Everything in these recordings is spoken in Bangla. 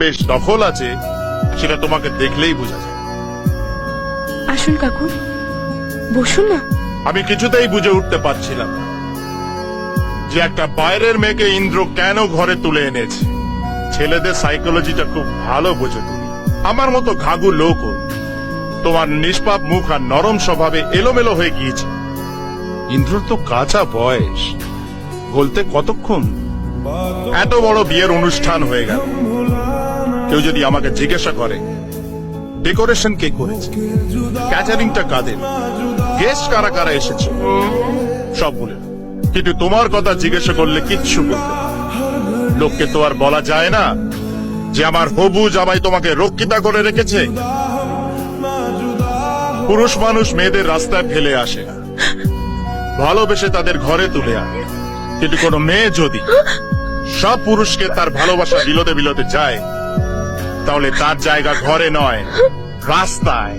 বেশ দখল আছে সেটা তোমাকে দেখলেই বোঝা যায়। আসুন কাকু, বসুন না। আমি কিছুতেই বুঝে উঠতে পারছিলাম না যে একটা বাইরের মেয়েকে ইন্দ্র কেন ঘরে তুলে এনেছে। ছেলেদের সাইকোলজিটা খুব ভালো বোঝো তুমি। আমার মতো ঘাগু লোকও তোমার নিষ্পাপ মুখ আর নরম স্বভাবে এলোমেলো হয়ে গিয়েছে। ইন্দ্র তো কাঁচা বয়স, বলতে কতক্ষণ। এত বড় বিয়ের অনুষ্ঠান হয়ে গেল, কেউ যদি আমাকে জিজ্ঞাসা করে ডেকোরেশন কে করেছে, ক্যাটারিংটা কাদের, গেস্ট কারা কারা এসেছে, সব বলে, কিন্তু তোমার কথা জিজ্ঞাসা করলে কিচ্ছু বলতে পারবে না। লোককে তো আর বলা যায় না যে আমার হবু জামাই তোমাকে রক্ষিতা করে রেখেছে। পুরুষ মানুষ মেয়েদের রাস্তায় ফেলে আসে না, ভালোবেসে তাদের ঘরে তুলে আনে। কিন্তু কোনো মেয়ে যদি সব পুরুষকে তার ভালোবাসা বিলোতে বিলোতে যায়, তাহলে তার জায়গা ঘরে নয়, রাস্তায়।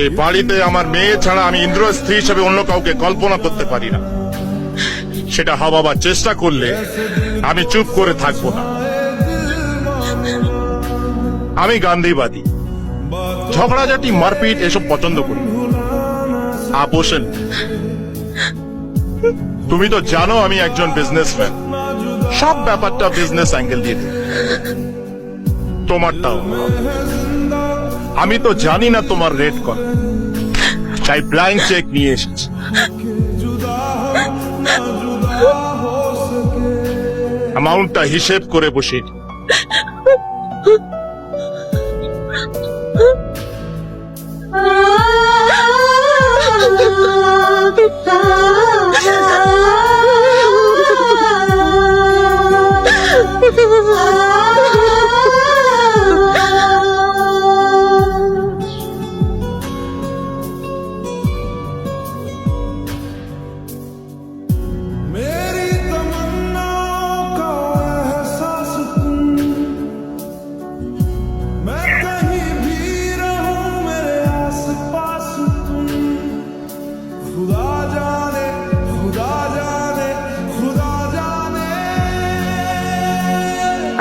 এই বাড়িতে আমার মেয়ে ছাড়া আমি ইন্দ্র স্ত্রী হিসেবে অন্য কাউকে কল্পনা করতে পারি না। সেটা হবার চেষ্টা করলে আমি চুপ করে থাকবো না। আমি গান্ধীবাদী, ঝগড়াঝাটি মারপিট এসব পছন্দ করি। আপোষণ, তুমি তো জানো আমি একজন বিজনেসম্যান, সব ব্যাপারটা বিজনেস অ্যাঙ্গেল দিয়ে দেখি। তোমারটাও। আমি তো জানি না তোমার রেট কত, তাই ব্ল্যাঙ্ক চেক নিয়ে এসেছি। অ্যামাউন্টটা হিসেব করে বসে।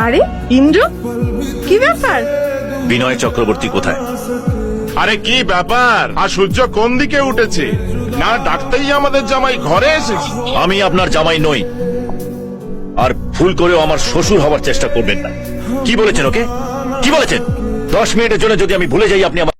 আরে ইন্দ্র, কি ব্যাপার? বিনয় চক্রবর্তী কোথায়? আরে কি ব্যাপার, আর সূর্য কোন দিকে উঠেছে? না ডাকতেই আমাদের জামাই ঘরে এসেছে। আমি আপনার জামাই নই, আর ভুল করেও আমার শ্বশুর হওয়ার চেষ্টা করবেন না। কি বলেছেন ওকে? কি বলেছেন? 10 মিনিটের জন্য যদি আমি ভুলে যাই আপনি আমার